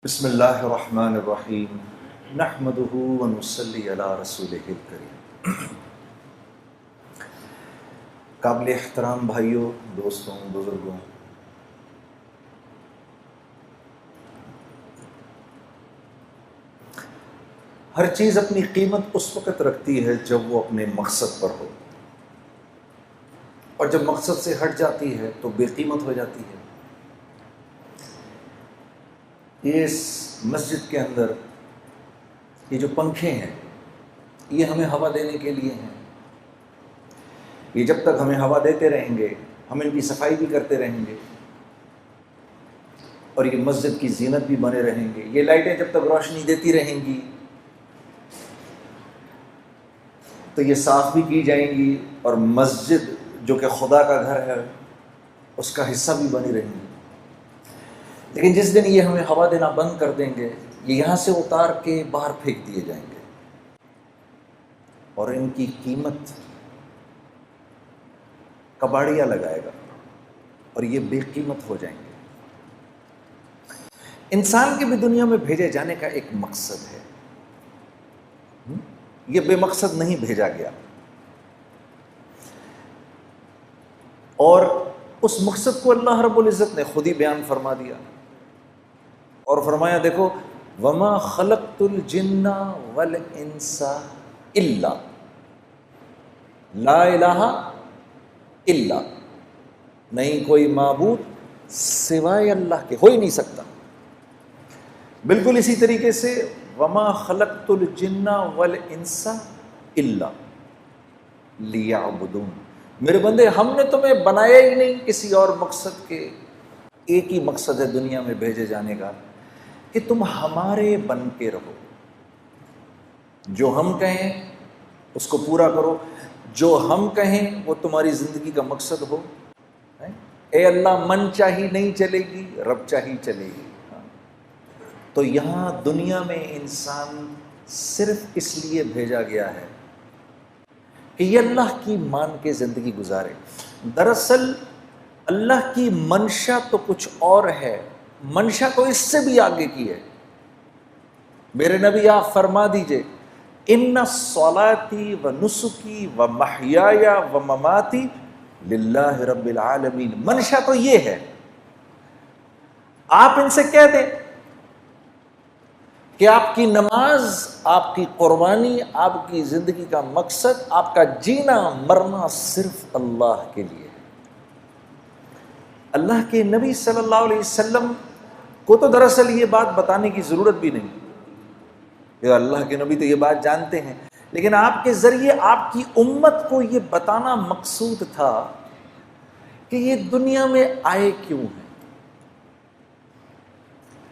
بسم اللہ الرحمن الرحیم نحمدہ ونصلی علی رسولہ الکریم۔ قابل احترام بھائیوں، دوستوں، بزرگوں، ہر چیز اپنی قیمت اس وقت رکھتی ہے جب وہ اپنے مقصد پر ہو، اور جب مقصد سے ہٹ جاتی ہے تو بے قیمت ہو جاتی ہے۔ اس مسجد کے اندر یہ جو پنکھے ہیں یہ ہمیں ہوا دینے کے لیے ہیں۔ یہ جب تک ہمیں ہوا دیتے رہیں گے ہم ان کی صفائی بھی کرتے رہیں گے، اور یہ مسجد کی زینت بھی بنے رہیں گے۔ یہ لائٹیں جب تک روشنی دیتی رہیں گی تو یہ صاف بھی کی جائیں گی، اور مسجد جو کہ خدا کا گھر ہے اس کا حصہ بھی بنی رہیں گی۔ لیکن جس دن یہ ہمیں ہوا دینا بند کر دیں گے، یہ یہاں سے اتار کے باہر پھینک دیے جائیں گے، اور ان کی قیمت کباڑیا لگائے گا اور یہ بے قیمت ہو جائیں گے۔ انسان کے بھی دنیا میں بھیجے جانے کا ایک مقصد ہے، یہ بے مقصد نہیں بھیجا گیا، اور اس مقصد کو اللہ رب العزت نے خود ہی بیان فرما دیا، اور فرمایا دیکھو وَمَا خَلَقْتُ الْجِنَّ وَالْإِنسَ إِلَّا لا الہ الا، نہیں کوئی معبود سوائے اللہ کے ہو ہی نہیں سکتا۔ بالکل اسی طریقے سے وَمَا خَلَقْتُ الْجِنَّ وَالْإِنسَ إِلَّا لِيَعْبُدُونَ، میرے بندے ہم نے تمہیں بنایا ہی نہیں کسی اور مقصد کے، ایک ہی مقصد ہے دنیا میں بھیجے جانے کا کہ تم ہمارے بن کے رہو، جو ہم کہیں اس کو پورا کرو، جو ہم کہیں وہ تمہاری زندگی کا مقصد ہو۔ اے اللہ من چاہی نہیں چلے گی، رب چاہی چلے گی۔ تو یہاں دنیا میں انسان صرف اس لیے بھیجا گیا ہے کہ یہ اللہ کی مان کے زندگی گزارے۔ دراصل اللہ کی منشا تو کچھ اور ہے، منشا تو اس سے بھی آگے کی ہے۔ میرے نبی آپ فرما دیجئے ان صلاتی و نسکی و محیای و مماتی للہ رب العالمین، منشا تو یہ ہے۔ آپ ان سے کہہ دیں کہ آپ کی نماز، آپ کی قربانی، آپ کی زندگی کا مقصد، آپ کا جینا مرنا صرف اللہ کے لیے ہے۔ اللہ کے نبی صلی اللہ علیہ وسلم کو تو دراصل یہ بات بتانے کی ضرورت بھی نہیں، کہ اللہ کے نبی تو یہ بات جانتے ہیں، لیکن آپ کے ذریعے آپ کی امت کو یہ بتانا مقصود تھا کہ یہ دنیا میں آئے کیوں ہیں،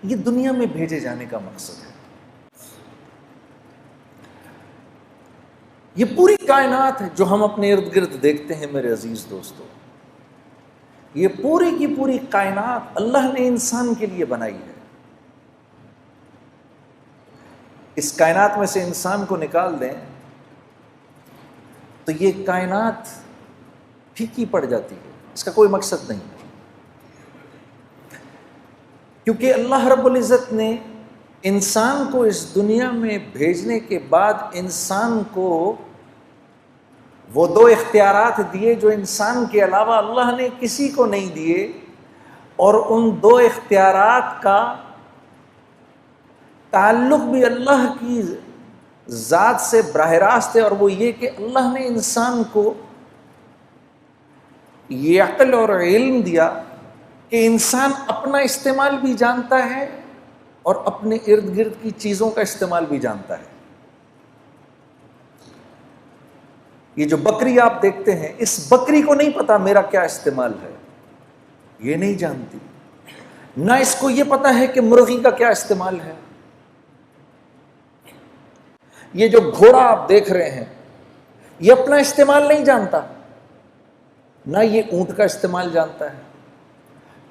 یہ دنیا میں بھیجے جانے کا مقصد ہے۔ یہ پوری کائنات ہے جو ہم اپنے ارد گرد دیکھتے ہیں میرے عزیز دوستو، یہ پوری کی پوری کائنات اللہ نے انسان کے لیے بنائی ہے۔ اس کائنات میں سے انسان کو نکال دیں تو یہ کائنات پھیکی پڑ جاتی ہے، اس کا کوئی مقصد نہیں، کیونکہ اللہ رب العزت نے انسان کو اس دنیا میں بھیجنے کے بعد انسان کو وہ دو اختیارات دیے جو انسان کے علاوہ اللہ نے کسی کو نہیں دیے، اور ان دو اختیارات کا تعلق بھی اللہ کی ذات سے براہ راست ہے، اور وہ یہ کہ اللہ نے انسان کو یہ عقل اور علم دیا کہ انسان اپنا استعمال بھی جانتا ہے اور اپنے ارد گرد کی چیزوں کا استعمال بھی جانتا ہے۔ یہ جو بکری آپ دیکھتے ہیں، اس بکری کو نہیں پتا میرا کیا استعمال ہے، یہ نہیں جانتی، نہ اس کو یہ پتا ہے کہ مرغی کا کیا استعمال ہے۔ یہ جو گھوڑا آپ دیکھ رہے ہیں یہ اپنا استعمال نہیں جانتا، نہ یہ اونٹ کا استعمال جانتا ہے۔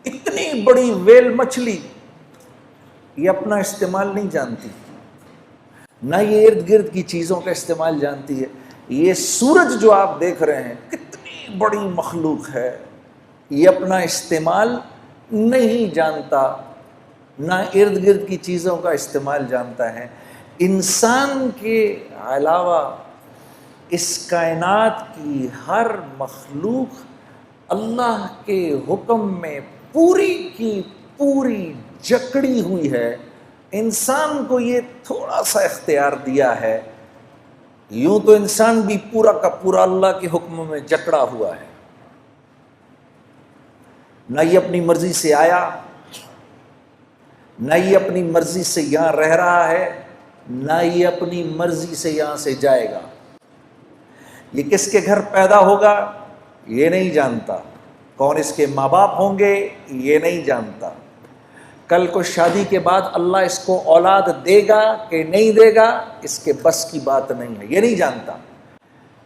اتنی بڑی ویل مچھلی یہ اپنا استعمال نہیں جانتی، نہ یہ ارد گرد کی چیزوں کا استعمال جانتی ہے۔ یہ سورج جو آپ دیکھ رہے ہیں کتنی بڑی مخلوق ہے، یہ اپنا استعمال نہیں جانتا، نہ ارد گرد کی چیزوں کا استعمال جانتا ہے۔ انسان کے علاوہ اس کائنات کی ہر مخلوق اللہ کے حکم میں پوری کی پوری جکڑی ہوئی ہے۔ انسان کو یہ تھوڑا سا اختیار دیا ہے، یوں تو انسان بھی پورا کا پورا اللہ کے حکم میں جکڑا ہوا ہے۔ نہ یہ اپنی مرضی سے آیا، نہ یہ اپنی مرضی سے یہاں رہ رہا ہے، نہ یہ اپنی مرضی سے یہاں سے جائے گا۔ یہ کس کے گھر پیدا ہوگا یہ نہیں جانتا، کون اس کے ماں باپ ہوں گے یہ نہیں جانتا، کل کو شادی کے بعد اللہ اس کو اولاد دے گا کہ نہیں دے گا اس کے بس کی بات نہیں ہے، یہ نہیں جانتا۔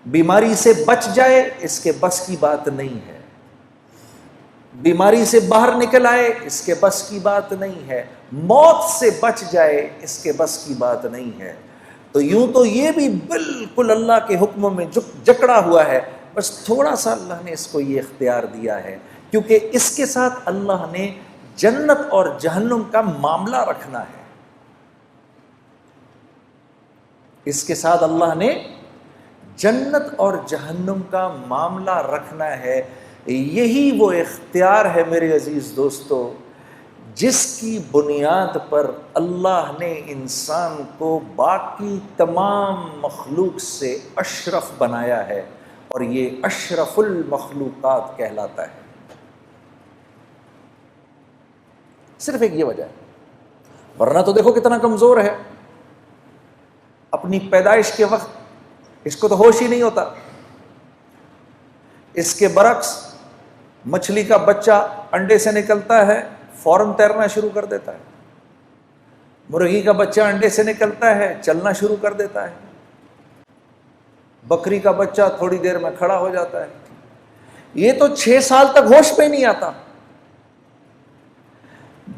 بیماری سے بچ جائے اس کے بس کی بات نہیں ہے، بیماری سے باہر نکل آئے اس کے بس کی بات نہیں ہے، موت سے بچ جائے اس کے بس کی بات نہیں ہے۔ تو یوں تو یہ بھی بالکل اللہ کے حکم میں جکڑا ہوا ہے، بس تھوڑا سا اللہ نے اس کو یہ اختیار دیا ہے، کیونکہ اس کے ساتھ اللہ نے جنت اور جہنم کا معاملہ رکھنا ہے۔ اس کے ساتھ اللہ نے جنت اور جہنم کا معاملہ رکھنا ہے۔ یہی وہ اختیار ہے میرے عزیز دوستو جس کی بنیاد پر اللہ نے انسان کو باقی تمام مخلوق سے اشرف بنایا ہے، اور یہ اشرف المخلوقات کہلاتا ہے۔ صرف ایک یہ وجہ ہے، ورنہ تو دیکھو کتنا کمزور ہے۔ اپنی پیدائش کے وقت اس کو تو ہوش ہی نہیں ہوتا۔ اس کے برعکس مچھلی کا بچہ انڈے سے نکلتا ہے فوراً تیرنا شروع کر دیتا ہے، مرغی کا بچہ انڈے سے نکلتا ہے چلنا شروع کر دیتا ہے، بکری کا بچہ تھوڑی دیر میں کھڑا ہو جاتا ہے۔ یہ تو 6 سال تک ہوش پہ نہیں آتا۔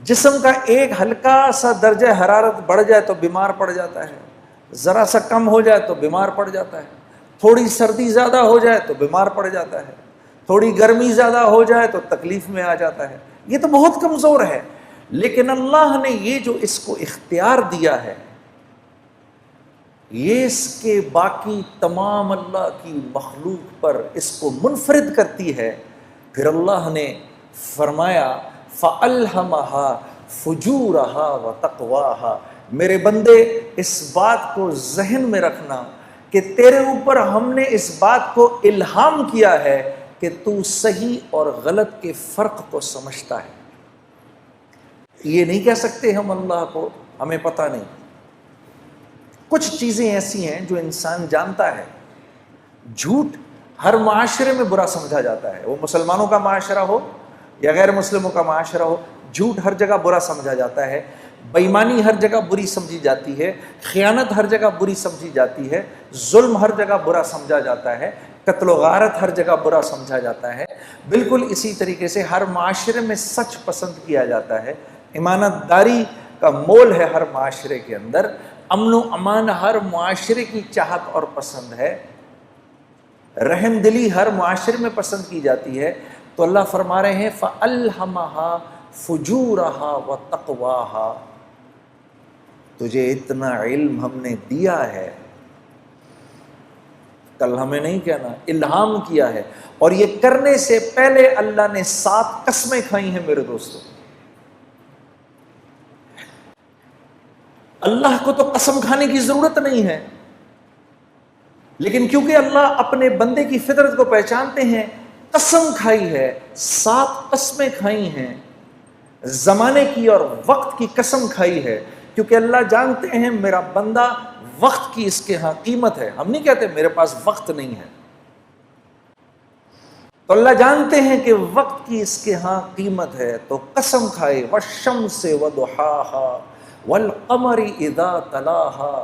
جسم کا ایک ہلکا سا درجہ حرارت بڑھ جائے تو بیمار پڑ جاتا ہے، ذرا سا کم ہو جائے تو بیمار پڑ جاتا ہے، تھوڑی سردی زیادہ ہو جائے تو بیمار پڑ جاتا ہے، تھوڑی گرمی زیادہ ہو جائے تو تکلیف میں آ جاتا ہے۔ یہ تو بہت کمزور ہے، لیکن اللہ نے یہ جو اس کو اختیار دیا ہے یہ اس کے باقی تمام اللہ کی مخلوق پر اس کو منفرد کرتی ہے۔ پھر اللہ نے فرمایا فَأَلْهَمَهَا فُجُورَهَا وَتَقْوَاهَا، میرے بندے اس بات کو ذہن میں رکھنا کہ تیرے اوپر ہم نے اس بات کو الہام کیا ہے کہ تو صحیح اور غلط کے فرق کو سمجھتا ہے۔ یہ نہیں کہہ سکتے ہم اللہ کو ہمیں پتہ نہیں۔ کچھ چیزیں ایسی ہیں جو انسان جانتا ہے۔ جھوٹ ہر معاشرے میں برا سمجھا جاتا ہے، وہ مسلمانوں کا معاشرہ ہو یا غیر مسلموں کا معاشرہ ہو، جھوٹ ہر جگہ برا سمجھا جاتا ہے، بےایمانی ہر جگہ بری سمجھی جاتی ہے، خیانت ہر جگہ بری سمجھی جاتی ہے، ظلم ہر جگہ برا سمجھا جاتا ہے، قتل و غارت ہر جگہ برا سمجھا جاتا ہے۔ بالکل اسی طریقے سے ہر معاشرے میں سچ پسند کیا جاتا ہے، امانت داری کا مول ہے ہر معاشرے کے اندر، امن و امان ہر معاشرے کی چاہت اور پسند ہے، رحم دلی ہر معاشرے میں پسند کی جاتی ہے۔ تو اللہ فرما رہے ہیں فَأَلْهَمَهَا فُجُورَهَا وَتَقْوَاهَا، تجھے اتنا علم ہم نے دیا ہے، کل ہمیں نہیں کہنا، الہام کیا ہے، اور یہ کرنے سے پہلے اللہ نے 7 قسمیں کھائی ہیں میرے دوستوں۔ اللہ کو تو قسم کھانے کی ضرورت نہیں ہے، لیکن کیونکہ اللہ اپنے بندے کی فطرت کو پہچانتے ہیں، قسم کھائی ہے، 7 قسمیں کھائی ہیں، زمانے کی اور وقت کی قسم کھائی ہے، کیونکہ اللہ جانتے ہیں میرا بندہ وقت کی اس کے ہاں قیمت ہے۔ ہم نہیں کہتے میرے پاس وقت نہیں ہے، تو اللہ جانتے ہیں کہ وقت کی اس کے ہاں قیمت ہے، تو قسم کھائے وَالشَّمْسِ وَضُحَاهَا وَالْقَمَرِ إِذَا تَلَاهَا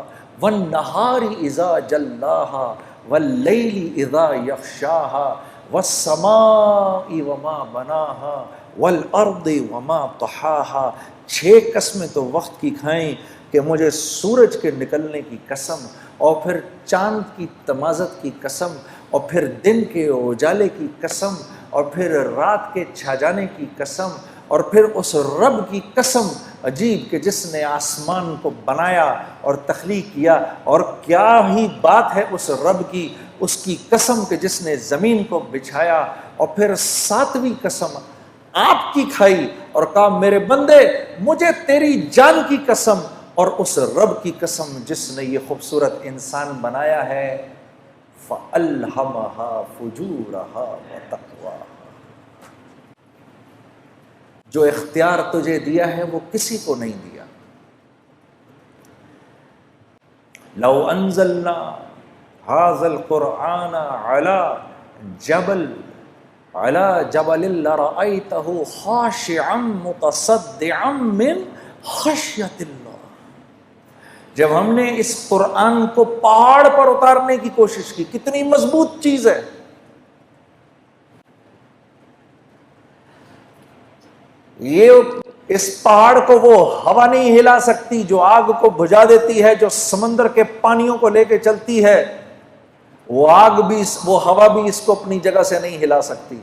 وَالنَّهَارِ إِذَا جَلَّاهَا وَاللَّيْلِ إِذَا يَغْشَاهَا وَالسَّمَاءِ وَمَا بَنَاهَا وَالْأَرْضِ وَمَا طَحَاهَا۔ 6 قسمیں تو وقت کی کھائیں کہ مجھے سورج کے نکلنے کی قسم، اور پھر چاند کی تمازت کی قسم، اور پھر دن کے اجالے کی قسم، اور پھر رات کے چھا جانے کی قسم، اور پھر اس رب کی قسم عجیب کہ جس نے آسمان کو بنایا اور تخلیق کیا، اور کیا ہی بات ہے اس رب کی، اس کی قسم کہ جس نے زمین کو بچھایا، اور پھر ساتویں قسم آپ کی کھائی اور کہا میرے بندے مجھے تیری جان کی قسم اور اس رب کی قسم جس نے یہ خوبصورت انسان بنایا ہے، فَأَلْهَمَهَا فُجُورَهَا وَتَقْوَاهَا۔ جو اختیار تجھے دیا ہے وہ کسی کو نہیں دیا۔ لو انزلنا هذا القرآن على جبل لرأيته خاشعا متصدعا من خشية الله۔ جب ہم نے اس قرآن کو پہاڑ پر اتارنے کی کوشش کی، کتنی مضبوط چیز ہے، یہ اس پہاڑ کو وہ ہوا نہیں ہلا سکتی جو آگ کو بجھا دیتی ہے، جو سمندر کے پانیوں کو لے کے چلتی ہے، وہ آگ بھی وہ ہوا بھی اس کو اپنی جگہ سے نہیں ہلا سکتی،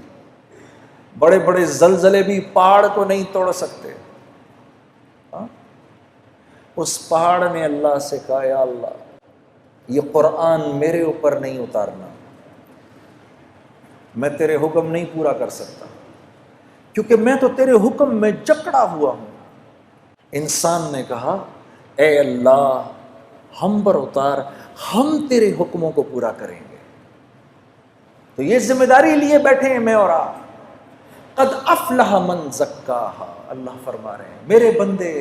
بڑے بڑے زلزلے بھی پہاڑ کو نہیں توڑ سکتے۔ اس پہاڑ نے اللہ سے کہا یا اللہ یہ قرآن میرے اوپر نہیں اتارنا، میں تیرے حکم نہیں پورا کر سکتا کیونکہ میں تو تیرے حکم میں جکڑا ہوا ہوں۔ انسان نے کہا اے اللہ ہم پر اتار، ہم تیرے حکموں کو پورا کریں گے۔ تو یہ ذمہ داری لیے بیٹھے ہیں میں اور آپ۔ قد افلح من زکاہا، اللہ فرما رہے ہیں میرے بندے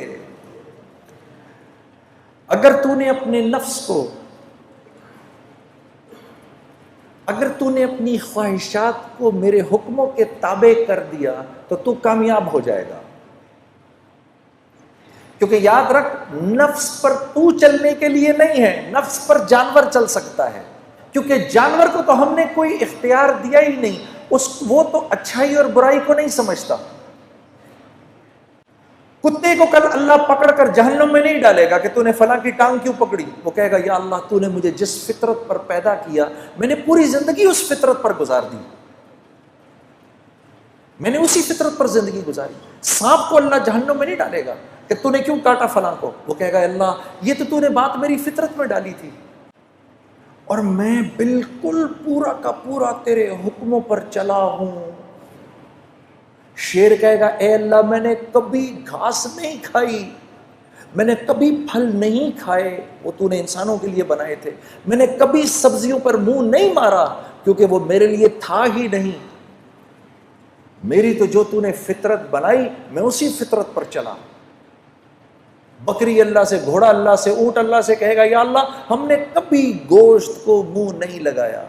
اگر تو نے اپنے نفس کو، اگر تو نے اپنی خواہشات کو میرے حکموں کے تابع کر دیا تو تو کامیاب ہو جائے گا، کیونکہ یاد رکھ نفس پر تو چلنے کے لیے نہیں ہے، نفس پر جانور چل سکتا ہے، کیونکہ جانور کو تو ہم نے کوئی اختیار دیا ہی نہیں، وہ تو اچھائی اور برائی کو نہیں سمجھتا۔ کتے کو کل اللہ پکڑ کر جہنم میں نہیں ڈالے گا کہ تو نے فلاں کی ٹانگ کیوں پکڑی، وہ کہے گا یا اللہ تو نے مجھے جس فطرت پر پیدا کیا میں نے پوری زندگی اس فطرت پر گزار دی، میں نے اسی فطرت پر زندگی گزاری۔ سانپ کو اللہ جہنم میں نہیں ڈالے گا کہ تو نے کیوں کاٹا فلاں کو، وہ کہے گا اللہ یہ تو نے بات میری فطرت میں ڈالی تھی اور میں بالکل پورا کا پورا تیرے حکموں پر چلا ہوں۔ شیر کہے گا اے اللہ میں نے کبھی گھاس نہیں کھائی، میں نے کبھی پھل نہیں کھائے، وہ تو نے انسانوں کے لیے بنائے تھے، میں نے کبھی سبزیوں پر منہ نہیں مارا کیونکہ وہ میرے لیے تھا ہی نہیں، میری تو جو تو نے فطرت بنائی میں اسی فطرت پر چلا۔ بکری اللہ سے، گھوڑا اللہ سے، اونٹ اللہ سے کہے گا یا اللہ ہم نے کبھی گوشت کو منہ نہیں لگایا،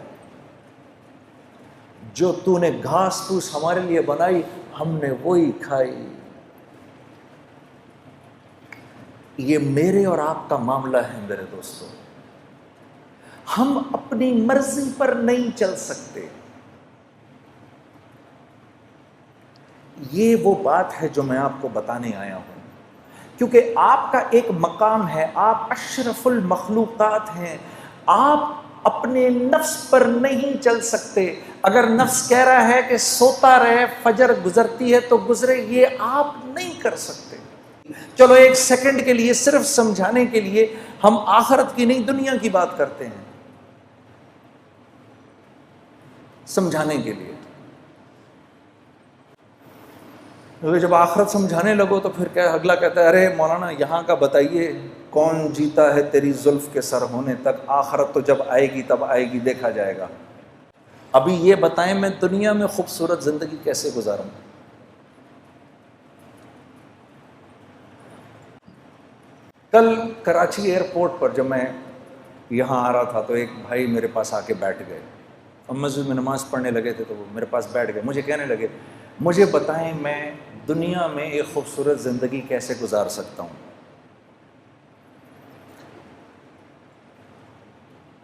جو تو نے گھاس پھوس ہمارے لیے بنائی ہم نے وہی کھائی۔ یہ میرے اور آپ کا معاملہ ہے میرے دوستو، ہم اپنی مرضی پر نہیں چل سکتے۔ یہ وہ بات ہے جو میں آپ کو بتانے آیا ہوں، کیونکہ آپ کا ایک مقام ہے، آپ اشرف المخلوقات ہیں، آپ اپنے نفس پر نہیں چل سکتے۔ اگر نفس کہہ رہا ہے کہ سوتا رہے فجر گزرتی ہے تو گزرے، یہ آپ نہیں کر سکتے۔ چلو ایک سیکنڈ کے لیے صرف سمجھانے کے لیے ہم آخرت کی نہیں دنیا کی بات کرتے ہیں، سمجھانے کے لیے۔ جب آخرت سمجھانے لگو تو پھر کیا اگلا کہتا ہے ارے مولانا یہاں کا بتائیے کون جیتا ہے تیری زلف کے سر ہونے تک، آخرت تو جب آئے گی تب آئے گی، دیکھا جائے گا۔ ابھی یہ بتائیں میں دنیا میں خوبصورت زندگی کیسے گزاروں؟ کل کراچی ایئرپورٹ پر جب میں یہاں آ رہا تھا تو ایک بھائی میرے پاس آ کے بیٹھ گئے، ہم مسجد میں نماز پڑھنے لگے تھے تو وہ میرے پاس بیٹھ گئے، مجھے کہنے لگے مجھے بتائیں میں دنیا میں ایک خوبصورت زندگی کیسے گزار سکتا ہوں۔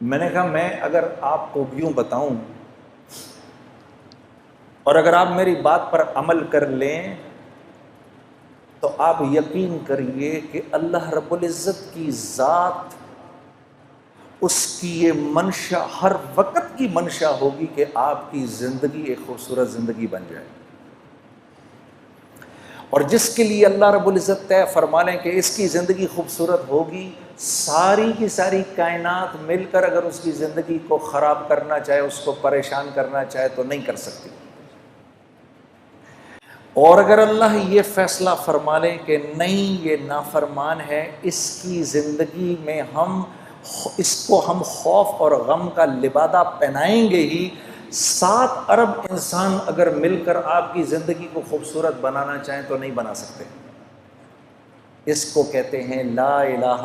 میں نے کہا میں اگر آپ کو یوں بتاؤں اور اگر آپ میری بات پر عمل کر لیں تو آپ یقین کریے کہ اللہ رب العزت کی ذات، اس کی یہ منشا ہر وقت کی منشا ہوگی کہ آپ کی زندگی ایک خوبصورت زندگی بن جائے، اور جس کے لیے اللہ رب العزت طے فرما لیں کہ اس کی زندگی خوبصورت ہوگی، ساری کی ساری کائنات مل کر اگر اس کی زندگی کو خراب کرنا چاہے، اس کو پریشان کرنا چاہے تو نہیں کر سکتی۔ اور اگر اللہ یہ فیصلہ فرما لیں کہ نہیں یہ نافرمان ہے، اس کی زندگی میں اس کو ہم خوف اور غم کا لبادہ پہنائیں گے ہی، 7 ارب انسان اگر مل کر آپ کی زندگی کو خوبصورت بنانا چاہیں تو نہیں بنا سکتے۔ اس کو کہتے ہیں لا الہ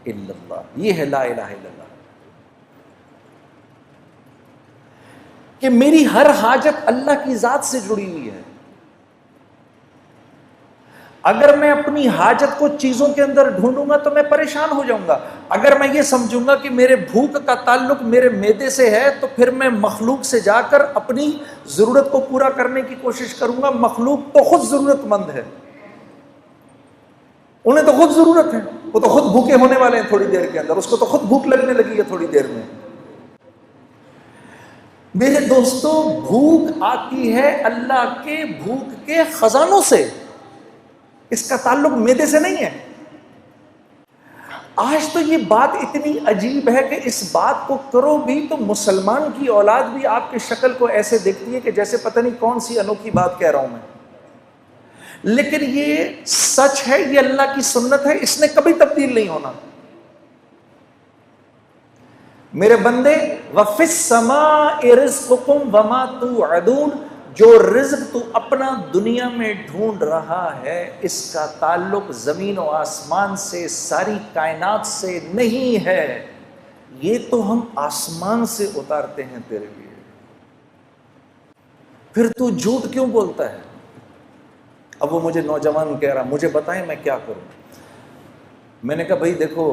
الا اللہ۔ یہ ہے لا الہ الا اللہ، کہ میری ہر حاجت اللہ کی ذات سے جڑی ہوئی ہے۔ اگر میں اپنی حاجت کو چیزوں کے اندر ڈھونڈوں گا تو میں پریشان ہو جاؤں گا۔ اگر میں یہ سمجھوں گا کہ میرے بھوک کا تعلق میرے معدے سے ہے تو پھر میں مخلوق سے جا کر اپنی ضرورت کو پورا کرنے کی کوشش کروں گا۔ مخلوق تو خود ضرورت مند ہے، انہیں تو خود ضرورت ہے، وہ تو خود بھوکے ہونے والے ہیں تھوڑی دیر کے اندر، اس کو تو خود بھوک لگنے لگی ہے تھوڑی دیر میں۔ میرے دوستو، بھوک آتی ہے اللہ کے بھوک کے خزانوں سے، اس کا تعلق معدے سے نہیں ہے۔ آج تو یہ بات اتنی عجیب ہے کہ اس بات کو کرو بھی تو مسلمان کی اولاد بھی آپ کی شکل کو ایسے دیکھتی ہے کہ جیسے پتہ نہیں کون سی انوکھی بات کہہ رہا ہوں میں، لیکن یہ سچ ہے، یہ اللہ کی سنت ہے، اس نے کبھی تبدیل نہیں ہونا۔ میرے بندے، وَفِي السَّمَاءِ رِزْقُكُمْ وَمَا تُوعَدُونَ، جو رزق تو اپنا دنیا میں ڈھونڈ رہا ہے اس کا تعلق زمین و آسمان سے، ساری کائنات سے نہیں ہے، یہ تو ہم آسمان سے اتارتے ہیں تیرے لیے، پھر تو جھوٹ کیوں بولتا ہے؟ اب وہ مجھے نوجوان کہہ رہا مجھے بتائیں میں کیا کروں۔ میں نے کہا بھائی دیکھو،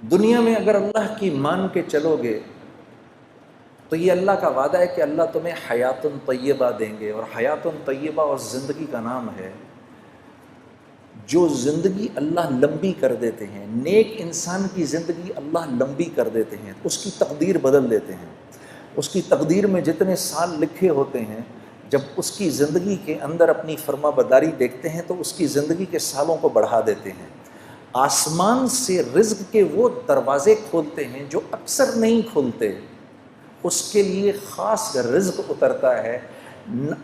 دنیا میں اگر اللہ کی مان کے چلو گے تو یہ اللہ کا وعدہ ہے کہ اللہ تمہیں حیات طیبہ دیں گے، اور حیات طیبہ اور زندگی کا نام ہے۔ جو زندگی اللہ لمبی کر دیتے ہیں، نیک انسان کی زندگی اللہ لمبی کر دیتے ہیں، اس کی تقدیر بدل دیتے ہیں۔ اس کی تقدیر میں جتنے سال لکھے ہوتے ہیں، جب اس کی زندگی کے اندر اپنی فرما برداری دیکھتے ہیں تو اس کی زندگی کے سالوں کو بڑھا دیتے ہیں۔ آسمان سے رزق کے وہ دروازے کھولتے ہیں جو اکثر نہیں کھولتے، اس کے لیے خاص رزق اترتا ہے۔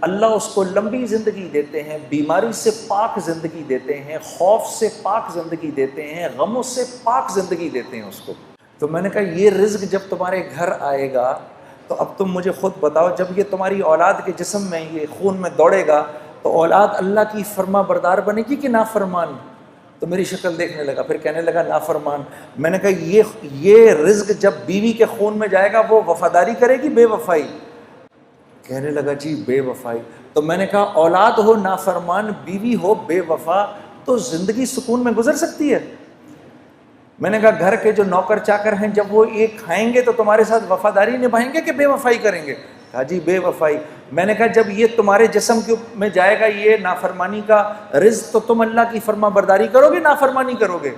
اللہ اس کو لمبی زندگی دیتے ہیں، بیماری سے پاک زندگی دیتے ہیں، خوف سے پاک زندگی دیتے ہیں، غموں سے پاک زندگی دیتے ہیں اس کو۔ تو میں نے کہا یہ رزق جب تمہارے گھر آئے گا تو اب تم مجھے خود بتاؤ، جب یہ تمہاری اولاد کے جسم میں یہ خون میں دوڑے گا تو اولاد اللہ کی فرما بردار بنے گی کہ نافرمان؟ تو میری شکل دیکھنے لگا، پھر کہنے لگا نافرمان۔ میں نے کہا یہ رزق جب بیوی کے خون میں جائے گا وہ وفاداری کرے گی بے وفائی؟ کہنے لگا جی بے وفائی۔ تو میں نے کہا اولاد ہو نافرمان، بیوی ہو بے وفا، تو زندگی سکون میں گزر سکتی ہے؟ میں نے کہا گھر کے جو نوکر چاکر ہیں جب وہ ایک کھائیں گے تو تمہارے ساتھ وفاداری نبھائیں گے کہ بے وفائی کریں گے؟ کہا جی بے وفائی۔ میں نے کہا جب یہ تمہارے جسم میں جائے گا یہ نافرمانی کا رزق تو تم اللہ کی فرما برداری کرو گے نافرمانی کرو گے؟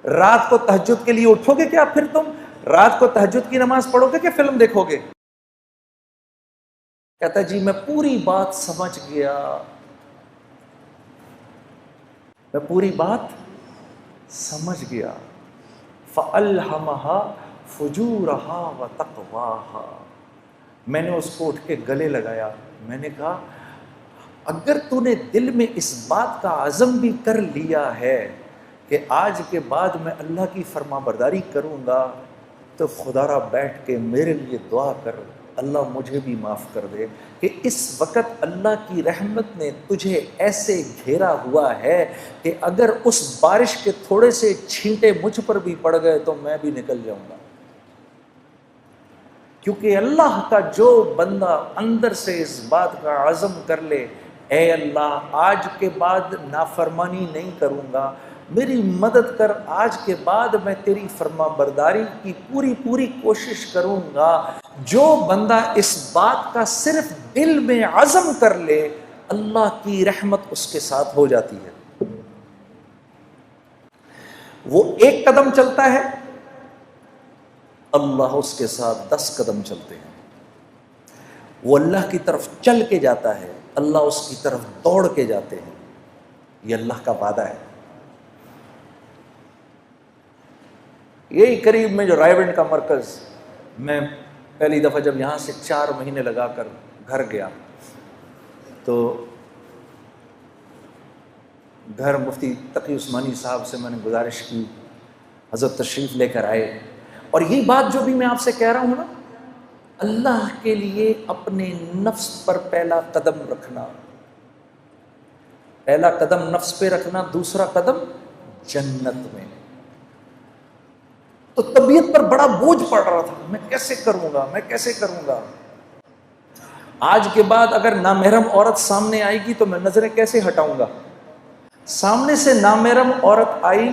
رات کو تہجد کے لیے اٹھو گے کیا پھر تم؟ رات کو تہجد کی نماز پڑھو گے کہ فلم دیکھو گے؟ کہتا جی میں پوری بات سمجھ گیا، میں پوری بات سمجھ گیا۔ فَأَلْهَمَهَا فُجُورَهَا وَتَقْوَاهَا۔ میں نے اس کو اٹھ کے گلے لگایا، میں نے کہا اگر تو نے دل میں اس بات کا عزم بھی کر لیا ہے کہ آج کے بعد میں اللہ کی فرما برداری کروں گا تو خدا را بیٹھ کے میرے لیے دعا کر، اللہ مجھے بھی معاف کر دے کہ اس وقت اللہ کی رحمت نے تجھے ایسے گھیرا ہوا ہے کہ اگر اس بارش کے تھوڑے سے چھینٹے مجھ پر بھی پڑ گئے تو میں بھی نکل جاؤں گا۔ کیونکہ اللہ کا جو بندہ اندر سے اس بات کا عزم کر لے، اے اللہ آج کے بعد نافرمانی نہیں کروں گا، میری مدد کر، آج کے بعد میں تیری فرما برداری کی پوری کوشش کروں گا۔ جو بندہ اس بات کا صرف دل میں عزم کر لے، اللہ کی رحمت اس کے ساتھ ہو جاتی ہے۔ وہ ایک قدم چلتا ہے، اللہ اس کے ساتھ 10 قدم چلتے ہیں۔ وہ اللہ کی طرف چل کے جاتا ہے، اللہ اس کی طرف دوڑ کے جاتے ہیں. یہ اللہ کا وعدہ ہے. یہی قریب میں جو رائے گنج کا مرکز، میں پہلی دفعہ جب یہاں سے 4 مہینے لگا کر گھر گیا تو گھر مفتی تقی عثمانی صاحب سے میں نے گزارش کی حضرت تشریف لے کر آئے. اور یہی بات جو بھی میں آپ سے کہہ رہا ہوں نا، اللہ کے لیے اپنے نفس پر پہلا قدم رکھنا، پہلا قدم نفس پہ رکھنا، دوسرا قدم جنت میں. تو طبیعت پر بڑا بوجھ پڑ رہا تھا، میں کیسے کروں گا، میں کیسے کروں گا. آج کے بعد اگر نامحرم عورت سامنے آئے گی تو میں نظریں کیسے ہٹاؤں گا. سامنے سے نامحرم عورت آئی،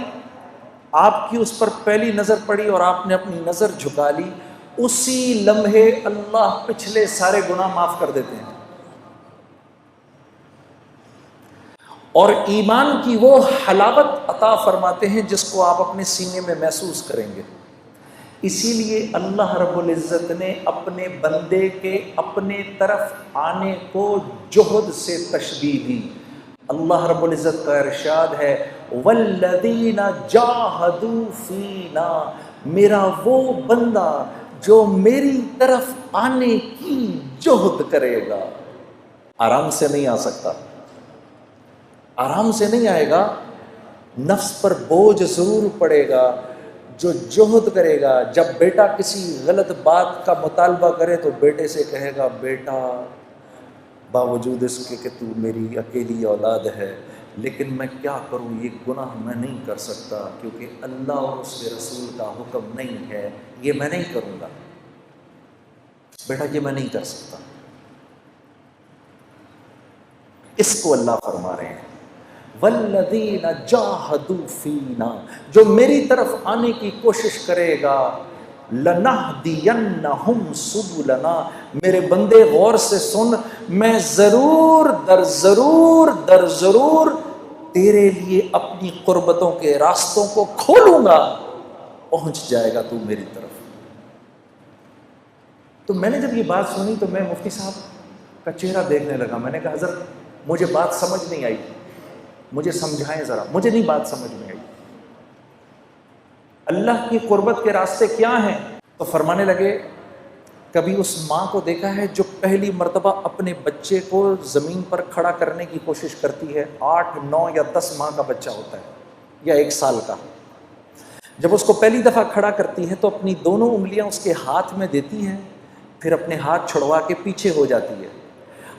آپ کی اس پر پہلی نظر پڑی اور آپ نے اپنی نظر جھکا لی، اسی لمحے اللہ پچھلے سارے گناہ معاف کر دیتے ہیں. اور ایمان کی وہ حلاوت عطا فرماتے ہیں جس کو آپ اپنے سینے میں محسوس کریں گے. اسی لیے اللہ رب العزت نے اپنے بندے کے اپنے طرف آنے کو جہد سے تشبیہ دی. اللہ رب العزت کا ارشاد ہے والذین جاہدوا فینا، میرا وہ بندہ جو میری طرف آنے کی جہد کرے گا. آرام سے نہیں آ سکتا، آرام سے نہیں آئے گا، نفس پر بوجھ ضرور پڑے گا. جو جہد کرے گا، جب بیٹا کسی غلط بات کا مطالبہ کرے تو بیٹے سے کہے گا بیٹا باوجود اس کے کہ تو میری اکیلی اولاد ہے لیکن میں کیا کروں، یہ گناہ میں نہیں کر سکتا کیونکہ اللہ اور اس کے رسول کا حکم نہیں ہے، یہ میں نہیں کروں گا بیٹا، یہ میں نہیں کر سکتا. اس کو اللہ فرما رہے ہیں والذین جاہدوا فینا، جو میری طرف آنے کی کوشش کرے گا، لنہدینہم سبلنا، میرے بندے غور سے سن، میں ضرور در ضرور تیرے لیے اپنی قربتوں کے راستوں کو کھولوں گا، پہنچ جائے گا تو میری طرف. تو میں نے جب یہ بات سنی تو میں مفتی صاحب کا چہرہ دیکھنے لگا. میں نے کہا حضرت مجھے بات سمجھ نہیں آئی، مجھے سمجھائیں ذرا، مجھے نہیں بات سمجھ میں آئی. اللہ کی قربت کے راستے کیا ہیں؟ تو فرمانے لگے کبھی اس ماں کو دیکھا ہے جو پہلی مرتبہ اپنے بچے کو زمین پر کھڑا کرنے کی کوشش کرتی ہے، 8 9 یا 10 ماہ کا بچہ ہوتا ہے یا 1 سال کا. جب اس کو پہلی دفعہ کھڑا کرتی ہے تو اپنی دونوں انگلیاں اس کے ہاتھ میں دیتی ہیں، پھر اپنے ہاتھ چھڑوا کے پیچھے ہو جاتی ہے.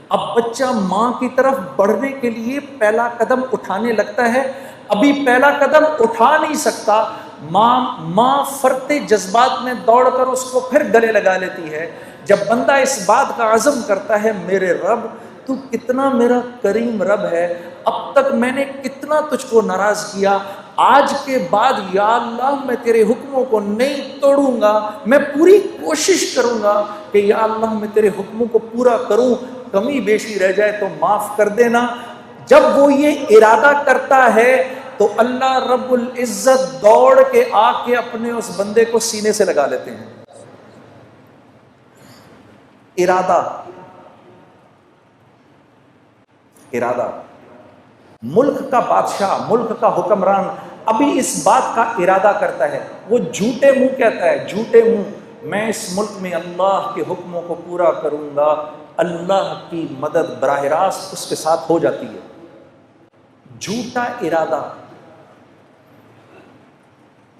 اب بچہ ماں کی طرف بڑھنے کے لیے پہلا قدم اٹھانے لگتا ہے، ابھی پہلا قدم اٹھا نہیں سکتا، ماں فرتے جذبات میں دوڑ کر اس کو پھر گلے لگا لیتی ہے. جب بندہ اس بات کا عزم کرتا ہے میرے رب تو کتنا میرا کریم رب ہے، اب تک میں نے کتنا تجھ کو ناراض کیا، آج کے بعد یا اللہ میں تیرے حکموں کو نہیں توڑوں گا، میں پوری کوشش کروں گا کہ یا اللہ میں تیرے حکموں کو پورا کروں، کمی بیشی رہ جائے تو معاف کر دینا. جب وہ یہ ارادہ کرتا ہے تو اللہ رب العزت دوڑ کے آ کے اپنے اس بندے کو سینے سے لگا لیتے ہیں. ارادہ ملک کا بادشاہ، ملک کا حکمران ابھی اس بات کا ارادہ کرتا ہے، وہ جھوٹے منہ کہتا ہے، جھوٹے منہ میں اس ملک میں اللہ کے حکموں کو پورا کروں گا، اللہ کی مدد براہ راست اس کے ساتھ ہو جاتی ہے. جھوٹا ارادہ،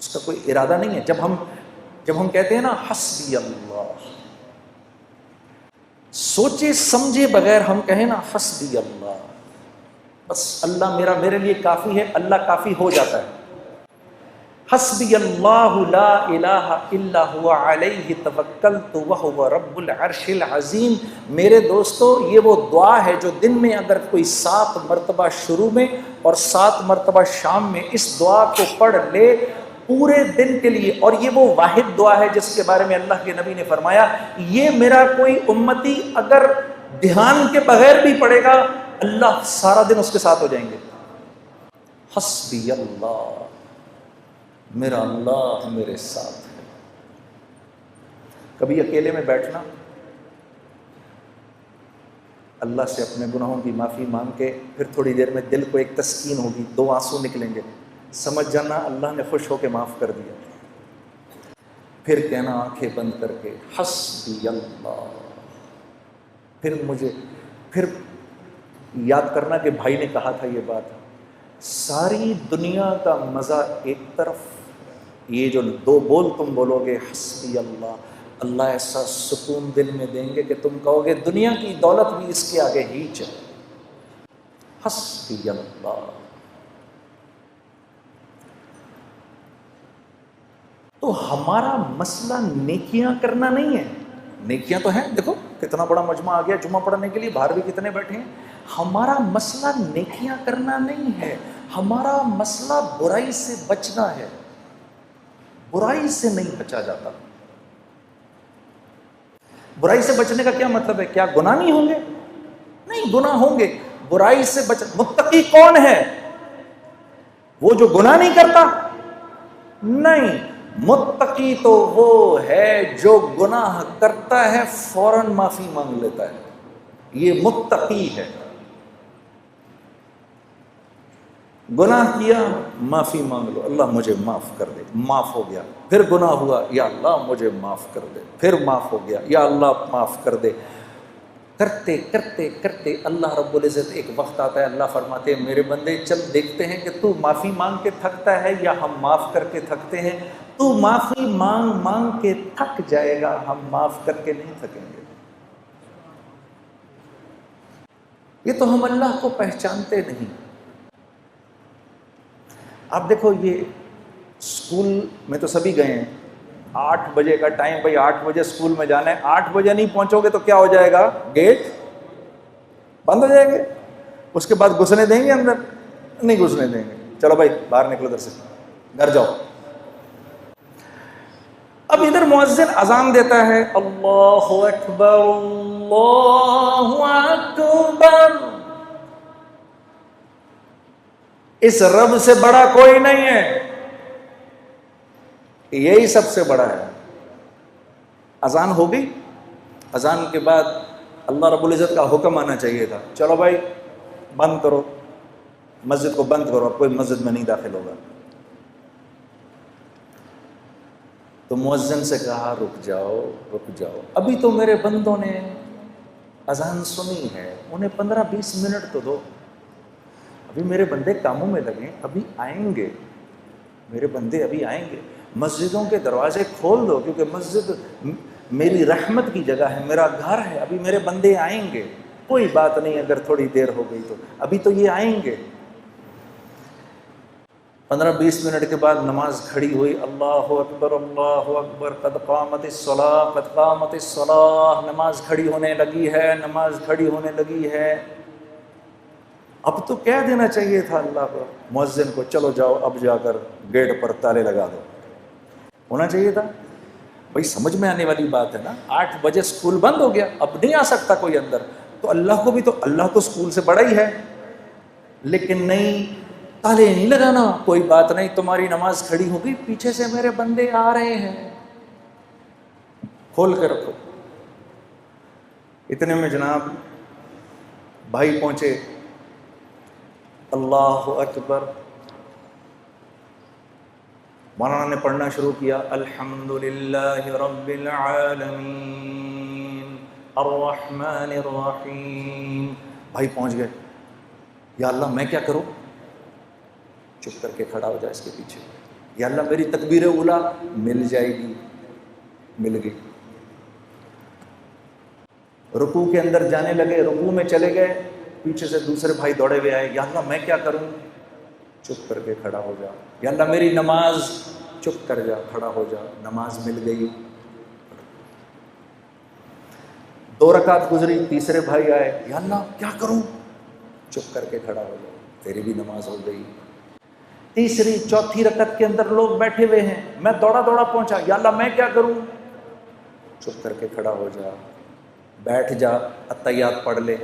اس کا کوئی ارادہ نہیں ہے. جب ہم کہتے ہیں نا حسبی اللہ، سوچے سمجھے بغیر ہم کہیں نا حسبی اللہ، بس اللہ میرے لیے کافی ہے، اللہ کافی ہو جاتا ہے. حسبی اللہ لا الہ الا هو علیہ توکلت وہو رب العرش العظیم. میرے دوستو یہ وہ دعا ہے جو دن میں اگر کوئی 7 مرتبہ شروع میں اور 7 مرتبہ شام میں اس دعا کو پڑھ لے پورے دن کے لیے، اور یہ وہ واحد دعا ہے جس کے بارے میں اللہ کے نبی نے فرمایا یہ میرا کوئی امتی اگر دھیان کے بغیر بھی پڑھے گا اللہ سارا دن اس کے ساتھ ہو جائیں گے. حسبی اللہ، میرا اللہ میرے ساتھ ہے. کبھی اکیلے میں بیٹھنا اللہ سے اپنے گناہوں کی معافی مانگ کے پھر تھوڑی دیر میں دل کو ایک تسکین ہوگی، 2 آنسو نکلیں گے، سمجھ جانا اللہ نے خوش ہو کے معاف کر دیا۔ پھر کہنا آنکھیں بند کر کے حسبی اللہ، پھر یاد کرنا کہ بھائی نے کہا تھا یہ بات، ساری دنیا کا مزہ ایک طرف، یہ جو 2 بول تم بولو گے حسبی اللہ، اللہ ایسا سکون دل میں دیں گے کہ تم کہو گے دنیا کی دولت بھی اس کے آگے ہیچ ہے۔ حسبی اللہ۔ تو ہمارا مسئلہ نیکیاں کرنا نہیں ہے، نیکیاں تو ہیں، دیکھو کتنا بڑا مجمع آ گیا جمعہ پڑھنے کے لیے، باہر بھی کتنے بیٹھے ہیں۔ ہمارا مسئلہ نیکیاں کرنا نہیں ہے، ہمارا مسئلہ برائی سے بچنا ہے۔ برائی سے نہیں بچا جاتا۔ برائی سے بچنے کا کیا مطلب ہے؟ کیا گناہ نہیں ہوں گے؟ نہیں، گناہ ہوں گے۔ برائی سے متقی کون ہے؟ وہ جو گناہ نہیں کرتا؟ نہیں، متقی تو وہ ہے جو گناہ کرتا ہے فوراً معافی مانگ لیتا ہے، یہ متقی ہے۔ گناہ کیا معافی مانگ لو، اللہ مجھے معاف کر دے، معاف ہو گیا۔ پھر گناہ ہوا، یا اللہ مجھے معاف کر دے، پھر معاف ہو گیا، یا اللہ معاف کر دے۔ کرتے کرتے کرتے اللہ رب العزت ایک وقت آتا ہے، اللہ فرماتے ہیں میرے بندے چل دیکھتے ہیں کہ تو معافی مانگ کے تھکتا ہے یا ہم معاف کر کے تھکتے ہیں۔ تو معافی مانگ مانگ کے تھک جائے گا، ہم معاف کر کے نہیں تھکیں گے۔ یہ تو ہم اللہ کو پہچانتے نہیں۔ آپ دیکھو، یہ اسکول میں تو سبھی گئے ہیں، 8 بجے کا ٹائم، بھائی 8 بجے اسکول میں جانا ہے، 8 بجے نہیں پہنچو گے تو کیا ہو جائے گا؟ گیٹ بند ہو جائیں گے۔ اس کے بعد گھسنے دیں گے اندر؟ نہیں گھسنے دیں گے، چلو بھائی باہر نکلو ادھر سے، گھر جاؤ۔ اب ادھر مؤذن اذان دیتا ہے، اللہ اکبر اللہ اکبر، اس رب سے بڑا کوئی نہیں ہے، یہی سب سے بڑا ہے۔ اذان ہو گئی، اذان کے بعد اللہ رب العزت کا حکم آنا چاہیے تھا، چلو بھائی بند کرو، مسجد کو بند کرو، اب کوئی مسجد میں نہیں داخل ہوگا۔ تو مؤذن سے کہا رک جاؤ رک جاؤ، ابھی تو میرے بندوں نے اذان سنی ہے، انہیں 15-20 منٹ تو دو، ابھی میرے بندے کاموں میں لگیں، ابھی آئیں گے، میرے بندے ابھی آئیں گے۔ مسجدوں کے دروازے کھول دو، کیونکہ مسجد میری رحمت کی جگہ ہے، میرا گھر ہے، ابھی میرے بندے آئیں گے، کوئی بات نہیں اگر تھوڑی دیر ہو گئی تو، ابھی تو یہ آئیں گے۔ 15-20 منٹ کے بعد نماز کھڑی ہوئی، اللہ اکبر قد قامت الصلاۃ قد قامت الصلاۃ، نماز کھڑی ہونے لگی ہے، نماز کھڑی ہونے لگی ہے۔ اب تو کہہ دینا چاہیے تھا اللہ کو، مؤذن کو، چلو جاؤ اب جا کر گیٹ پر تالے لگا دو، ہونا چاہیے تھا۔ بھائی سمجھ میں آنے والی بات ہے نا، 8 بجے اسکول بند ہو گیا، اب نہیں آ سکتا کوئی اندر، تو اللہ کو بھی تو، اللہ تو اسکول سے بڑا ہی ہے، لیکن نہیں، تالے نہیں لگانا، کوئی بات نہیں، تمہاری نماز کھڑی ہو گئی، پیچھے سے میرے بندے آ رہے ہیں، کھول کے رکھو۔ اتنے میں جناب بھائی پہنچے، اللہ اکبر، مولانا نے پڑھنا شروع کیا، الحمدللہ رب العالمین الرحمن الرحیم۔ بھائی پہنچ گئے، یا اللہ میں کیا کروں؟ چپ کر کے کھڑا ہو جائے اس کے پیچھے، یا اللہ میری تکبیر اولیٰ مل جائے گی، مل گئی۔ رکوع کے اندر جانے لگے، رکوع میں چلے گئے، پیچھے سے دوسرے بھائی دوڑے ہوئے آئے، یا اللہ میں کیا کروں؟ چپ کر کے کھڑا ہو جا، یا اللہ میری نماز، چپ کر جا، کھڑا ہو جا، نماز مل گئی۔ 2 رکعت گزری، تیسرے بھائی آئے، یا اللہ کیا کروں؟ چپ کر کے کھڑا ہو جا، تیری بھی نماز ہو گئی۔ تیسری چوتھی رکعت کے اندر لوگ بیٹھے ہوئے ہیں، میں دوڑا دوڑا پہنچا، یا اللہ میں کیا کروں؟ چپ کر کے کھڑا ہو جا، بیٹھ جا، اتحیات پڑھ لے،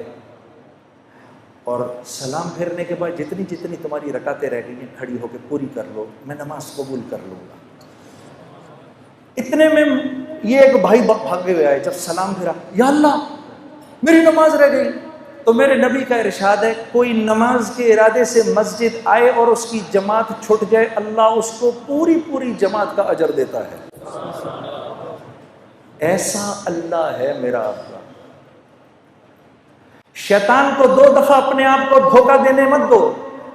اور سلام پھیرنے کے بعد جتنی جتنی تمہاری رکعتیں رہ گئی ہیں کھڑی ہو کے پوری کر لو، میں نماز قبول کر لوں گا۔ اتنے میں یہ ایک بھائی بھاگے ہوئے آئے، جب سلام پھیرا، یا اللہ میری نماز رہ گئی، تو میرے نبی کا ارشاد ہے کوئی نماز کے ارادے سے مسجد آئے اور اس کی جماعت چھٹ جائے، اللہ اس کو پوری پوری جماعت کا اجر دیتا ہے۔ ایسا اللہ ہے میرا آپ کا۔ شیطان کو 2 دفعہ اپنے آپ کو دھوکہ دینے مت دو۔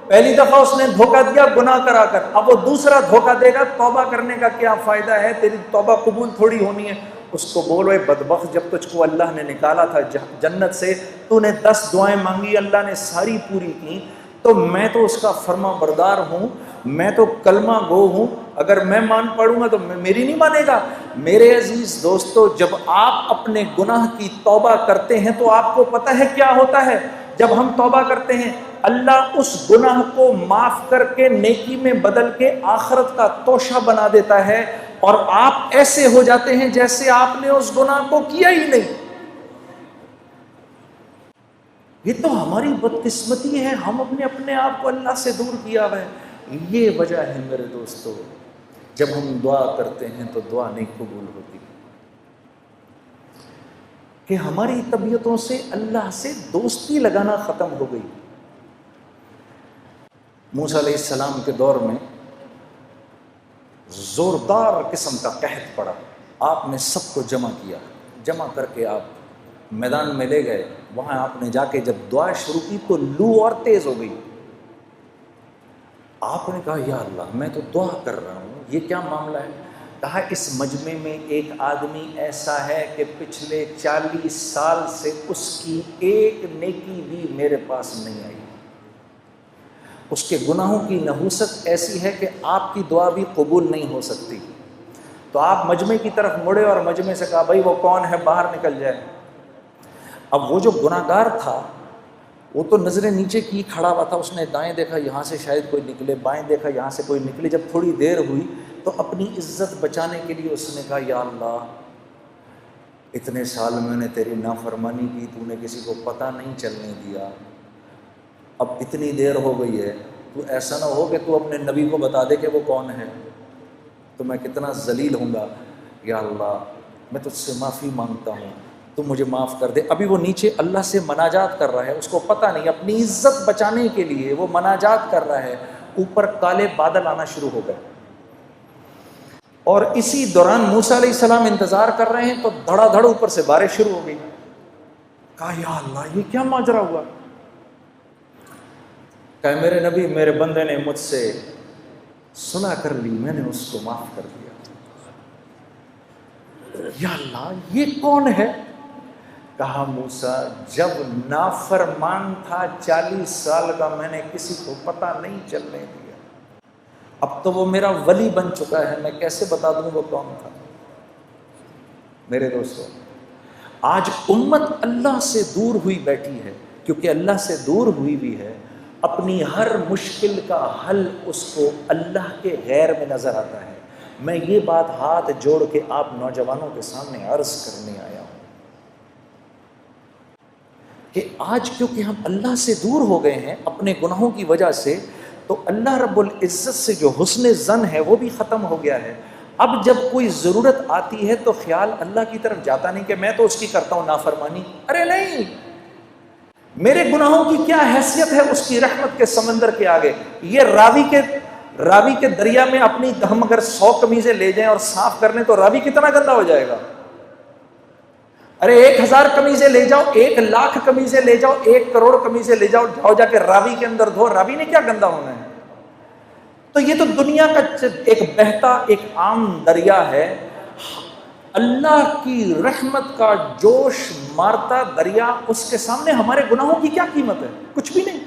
پہلی دفعہ اس نے دھوکہ دیا گناہ کرا کر، اب وہ دوسرا دھوکہ دے گا توبہ کرنے کا کیا فائدہ ہے، تیری توبہ قبول تھوڑی ہونی ہے۔ اس کو بولو اے بدبخت، جب تجھ کو اللہ نے نکالا تھا جنت سے، تو نے 10 دعائیں مانگی، اللہ نے ساری پوری کی، تو میں تو اس کا فرما بردار ہوں، میں تو کلمہ گو ہوں، اگر میں مان پڑوں گا تو میری نہیں مانے گا۔ میرے عزیز دوستو، جب آپ اپنے گناہ کی توبہ کرتے ہیں تو آپ کو پتہ ہے کیا ہوتا ہے؟ جب ہم توبہ کرتے ہیں اللہ اس گناہ کو معاف کر کے نیکی میں بدل کے آخرت کا توشہ بنا دیتا ہے، اور آپ ایسے ہو جاتے ہیں جیسے آپ نے اس گناہ کو کیا ہی نہیں۔ یہ تو ہماری بدقسمتی ہے، ہم اپنے آپ کو اللہ سے دور کیا ہوا ہے۔ یہ وجہ ہے میرے دوستو، جب ہم دعا کرتے ہیں تو دعا نہیں قبول ہوتی، کہ ہماری طبیعتوں سے اللہ سے دوستی لگانا ختم ہو گئی۔ موسیٰ علیہ السلام کے دور میں زوردار قسم کا قحط پڑا، آپ نے سب کو جمع کیا، جمع کر کے آپ میدان میں لے گئے، وہاں آپ نے جا کے جب دعا شروع کی تو لو اور تیز ہو گئی۔ آپ نے کہا یا اللہ میں تو دعا کر رہا ہوں، یہ کیا معاملہ ہے؟ کہا اس مجمع میں ایک آدمی ایسا ہے کہ پچھلے 40 سال سے اس کی ایک نیکی بھی میرے پاس نہیں آئی، اس کے گناہوں کی نحوست ایسی ہے کہ آپ کی دعا بھی قبول نہیں ہو سکتی۔ تو آپ مجمع کی طرف مڑے اور مجمع سے کہا بھائی وہ کون ہے، باہر نکل جائے۔ اب وہ جو گناہگار تھا وہ تو نظریں نیچے کی کھڑا ہوا تھا، اس نے دائیں دیکھا یہاں سے شاید کوئی نکلے، بائیں دیکھا یہاں سے کوئی نکلے۔ جب تھوڑی دیر ہوئی تو اپنی عزت بچانے کے لیے اس نے کہا یا اللہ اتنے سال میں نے تیری نافرمانی کی، تو نے کسی کو پتہ نہیں چلنے دیا، اب اتنی دیر ہو گئی ہے، تو ایسا نہ ہو کہ تو اپنے نبی کو بتا دے کہ وہ کون ہے، تو میں کتنا ذلیل ہوں گا۔ یا اللہ میں تجھ سے معافی مانگتا ہوں، تو مجھے معاف کر دے۔ ابھی وہ نیچے اللہ سے مناجات کر رہا ہے، اس کو پتہ نہیں، اپنی عزت بچانے کے لیے وہ مناجات کر رہا ہے۔ اوپر کالے بادل آنا شروع ہو گئے، اور اسی دوران موسیٰ علیہ السلام انتظار کر رہے ہیں تو دھڑا دھڑ اوپر سے بارش شروع ہو گئی۔ کہا یا اللہ یہ کیا ماجرا ہوا؟ کہ میرے نبی میرے بندے نے مجھ سے صلح کر لی، میں نے اس کو معاف کر دیا۔ یا اللہ یہ کون ہے؟ کہا موسیٰ جب نافرمان تھا 40 سال کا، میں نے کسی کو پتہ نہیں چلنے دیا، اب تو وہ میرا ولی بن چکا ہے، میں کیسے بتا دوں وہ کون تھا؟ میرے دوستو آج امت اللہ سے دور ہوئی بیٹھی ہے، کیونکہ اللہ سے دور ہوئی بھی ہے، اپنی ہر مشکل کا حل اس کو اللہ کے غیر میں نظر آتا ہے۔ میں یہ بات ہاتھ جوڑ کے آپ نوجوانوں کے سامنے عرض کرنے آیا ہوں کہ آج کیونکہ ہم اللہ سے دور ہو گئے ہیں اپنے گناہوں کی وجہ سے، تو اللہ رب العزت سے جو حسن ظن ہے وہ بھی ختم ہو گیا ہے۔ اب جب کوئی ضرورت آتی ہے تو خیال اللہ کی طرف جاتا نہیں کہ میں تو اس کی کرتا ہوں نافرمانی، ارے نہیں، میرے گناہوں کی کیا حیثیت ہے اس کی رحمت کے سمندر کے آگے؟ یہ راوی کے دریا میں اپنی ہم اگر 100 قمیضیں لے جائیں اور صاف کر لیں تو راوی کتنا گندا ہو جائے گا؟ ارے 1000 قمیضیں لے جاؤ، 1,00,000 قمیضیں لے جاؤ، 1 کروڑ قمیضیں لے جاؤ، جاؤ جا کے راوی کے اندر دھو، راوی نے کیا گندا ہونا ہے؟ تو یہ تو دنیا کا ایک بہتا ایک عام دریا ہے، اللہ کی رحمت کا جوش مارتا دریا، اس کے سامنے ہمارے گناہوں کی کیا قیمت ہے؟ کچھ بھی نہیں۔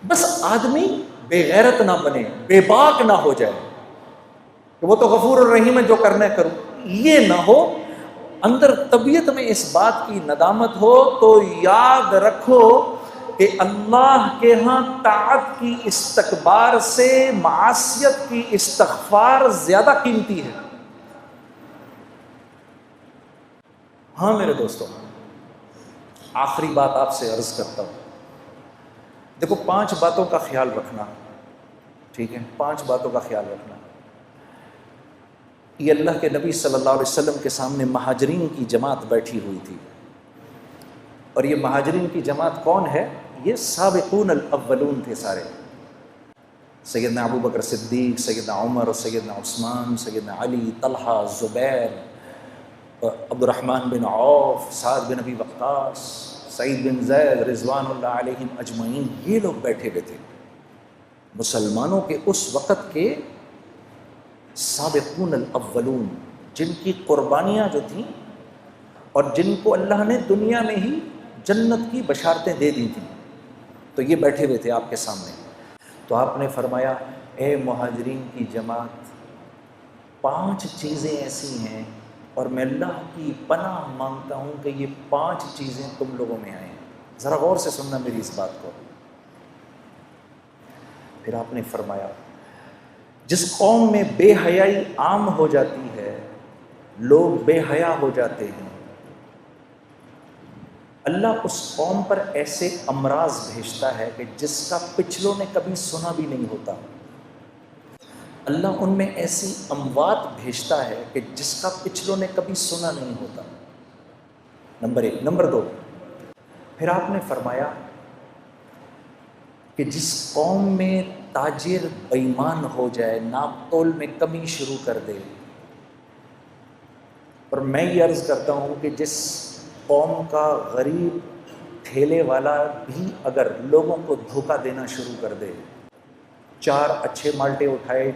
بس آدمی بے غیرت نہ بنے، بے باک نہ ہو جائے کہ وہ تو غفور الرحیم ہے جو کرنا ہے کروں، یہ نہ ہو، اندر طبیعت میں اس بات کی ندامت ہو تو یاد رکھو کہ اللہ کے ہاں طاعت کی استکبار سے معصیت کی استغفار زیادہ قیمتی ہے۔ ہاں میرے دوستو آخری بات آپ سے عرض کرتا ہوں، دیکھو 5 باتوں کا خیال رکھنا، ٹھیک ہے؟ 5 باتوں کا خیال رکھنا۔ یہ اللہ کے نبی صلی اللہ علیہ وسلم کے سامنے مہاجرین کی جماعت بیٹھی ہوئی تھی، اور یہ مہاجرین کی جماعت کون ہے؟ یہ سابقون الاولون تھے سارے، سیدنا ابو بکر صدیق، سیدنا عمر، سیدنا عثمان، سیدنا علی، طلحہ، زبیر، عبد الرحمن بن عوف، سعد بن ابی وقاص، سعید بن زید، رضوان اللہ علیہم اجمعین، یہ لوگ بیٹھے ہوئے تھے، مسلمانوں کے اس وقت کے سابقون الاولون، جن کی قربانیاں جو تھیں اور جن کو اللہ نے دنیا میں ہی جنت کی بشارتیں دے دی تھیں، تو یہ بیٹھے ہوئے تھے آپ کے سامنے۔ تو آپ نے فرمایا اے مہاجرین کی جماعت، 5 چیزیں ایسی ہیں اور میں اللہ کی پناہ مانگتا ہوں کہ یہ 5 چیزیں تم لوگوں میں آئیں۔ ذرا غور سے سننا میری اس بات کو۔ پھر آپ نے فرمایا جس قوم میں بے حیائی عام ہو جاتی ہے، لوگ بے حیا ہو جاتے ہیں، اللہ اس قوم پر ایسے امراض بھیجتا ہے کہ جس کا پچھلوں نے کبھی سنا بھی نہیں ہوتا۔ اللہ ان میں ایسی اموات بھیجتا ہے کہ جس کا پچھلوں نے کبھی سنا نہیں ہوتا۔ نمبر 1۔ نمبر 2، پھر آپ نے فرمایا کہ جس قوم میں تاجر بے ایمان ہو جائے، ناپ تول میں کمی شروع کر دے، اور میں یہ عرض کرتا ہوں کہ جس قوم کا غریب ٹھیلے والا بھی اگر لوگوں کو دھوکہ دینا شروع کر دے، 4 اچھے مالٹے اٹھائے،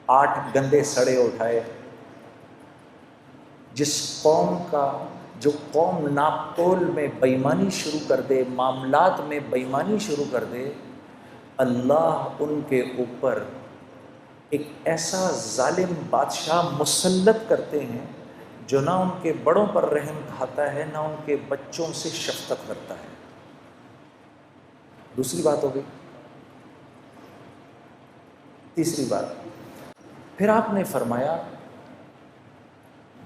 8 گندے سڑے اٹھائے، جس قوم کا جو قوم ناپ تول میں بے ایمانی شروع کر دے، معاملات میں بے ایمانی شروع کر دے، اللہ ان کے اوپر ایک ایسا ظالم بادشاہ مسلط کرتے ہیں جو نہ ان کے بڑوں پر رحم کھاتا ہے، نہ ان کے بچوں سے شفقت کرتا ہے۔ دوسری بات ہو گئی۔ تیسری بات، پھر آپ نے فرمایا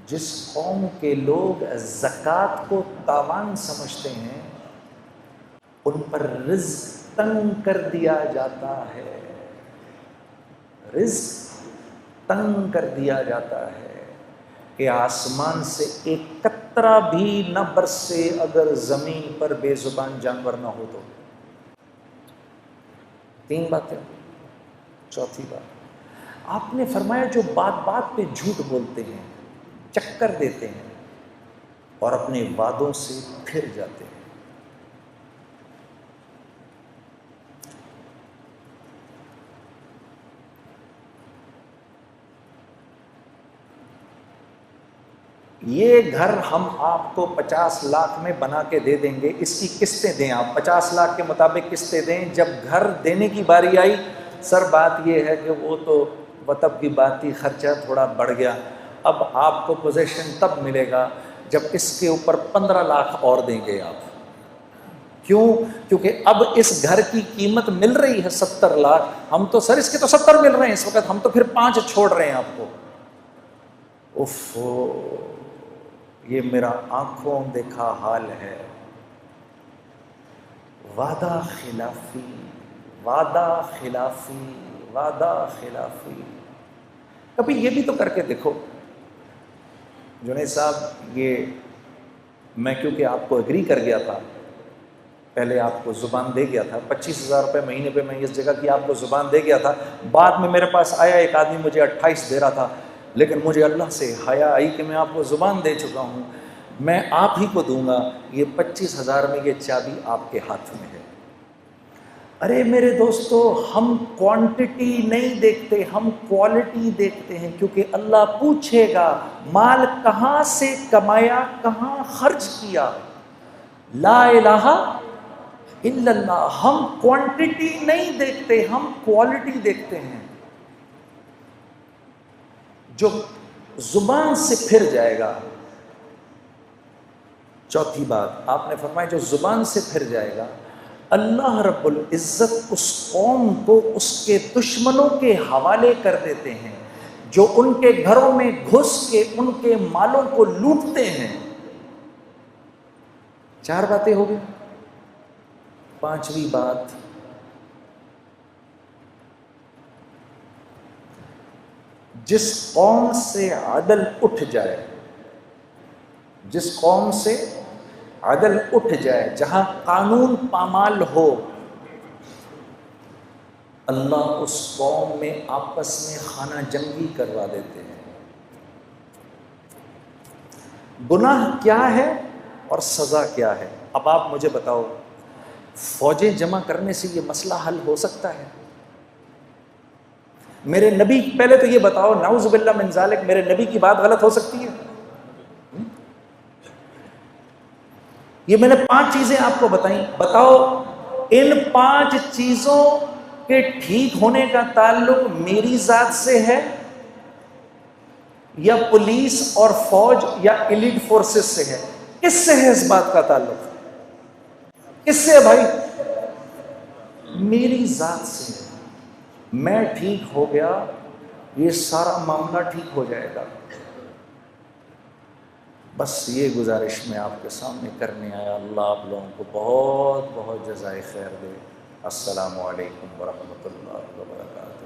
جس قوم کے لوگ زکوٰۃ کو تاوان سمجھتے ہیں، ان پر رزق تنگ کر دیا جاتا ہے، رزق تنگ کر دیا جاتا ہے کہ آسمان سے ایک قطرہ بھی نہ برسے اگر زمین پر بے زبان جانور نہ ہو تو۔ 3 باتیں۔ چوتھی بات، آپ نے فرمایا جو بات بات پہ جھوٹ بولتے ہیں، چکر دیتے ہیں اور اپنے وعدوں سے پھر جاتے ہیں۔ یہ گھر ہم آپ کو 50 لاکھ میں بنا کے دے دیں گے، اس کی قسطیں دیں، آپ 50 لاکھ کے مطابق قسطیں دیں۔ جب گھر دینے کی باری آئی، سر بات یہ ہے کہ وہ تو وطب کی بات تھی، خرچہ تھوڑا بڑھ گیا، اب آپ کو پوزیشن تب ملے گا جب اس کے اوپر 15 لاکھ اور دیں گے آپ۔ کیوں؟ کیونکہ اب اس گھر کی قیمت مل رہی ہے 70 لاکھ، ہم تو سر اس کے تو 70 مل رہے ہیں اس وقت، ہم تو پھر 5 چھوڑ رہے ہیں آپ کو۔ اف، یہ میرا آنکھوں دیکھا حال ہے۔ وعدہ خلافی، وعدہ خلافی، وعدہ خلافی۔ کبھی یہ بھی تو کر کے دیکھو جنید صاحب، یہ میں کیونکہ آپ کو ایگری کر گیا تھا، پہلے آپ کو زبان دے گیا تھا، 25,000 روپے مہینے پہ میں اس جگہ کی آپ کو زبان دے گیا تھا، بعد میں میرے پاس آیا ایک آدمی مجھے 28 دے رہا تھا، لیکن مجھے اللہ سے حیا آئی کہ میں آپ کو زبان دے چکا ہوں، میں آپ ہی کو دوں گا، یہ 25,000 میں یہ چابی آپ کے ہاتھ میں ہے۔ ارے میرے دوستو، ہم کوانٹٹی نہیں دیکھتے، ہم کوالٹی دیکھتے ہیں، کیونکہ اللہ پوچھے گا مال کہاں سے کمایا، کہاں خرچ کیا۔ لا الہ الا اللہ۔ ہم کوانٹٹی نہیں دیکھتے، ہم کوالٹی دیکھتے ہیں۔ جو زبان سے پھر جائے گا، چوتھی بات آپ نے فرمایا جو زبان سے پھر جائے گا، اللہ رب العزت اس قوم کو اس کے دشمنوں کے حوالے کر دیتے ہیں جو ان کے گھروں میں گھس کے ان کے مالوں کو لوٹتے ہیں۔ 4 باتیں ہو گئی۔ 5ویں بات، جس قوم سے عدل اٹھ جائے، جس قوم سے عدل اٹھ جائے، جہاں قانون پامال ہو، اللہ اس قوم میں آپس میں خانہ جنگی کروا دیتے ہیں۔ گناہ کیا ہے اور سزا کیا ہے؟ اب آپ مجھے بتاؤ، فوجیں جمع کرنے سے یہ مسئلہ حل ہو سکتا ہے؟ میرے نبی، پہلے تو یہ بتاؤ، نعوذ باللہ من ذالک، میرے نبی کی بات غلط ہو سکتی ہے؟ یہ میں نے 5 چیزیں آپ کو بتائیں، بتاؤ ان 5 چیزوں کے ٹھیک ہونے کا تعلق میری ذات سے ہے یا پولیس اور فوج یا ایلیٹ فورسز سے ہے؟ کس سے ہے اس بات کا تعلق؟ کس سے ہے بھائی؟ میری ذات سے ہے۔ میں ٹھیک ہو گیا، یہ سارا معاملہ ٹھیک ہو جائے گا۔ بس یہ گزارش میں آپ کے سامنے کرنے آیا۔ اللہ آپ لوگوں کو بہت بہت جزائے خیر دے۔ السلام علیکم ورحمۃ اللہ وبرکاتہ۔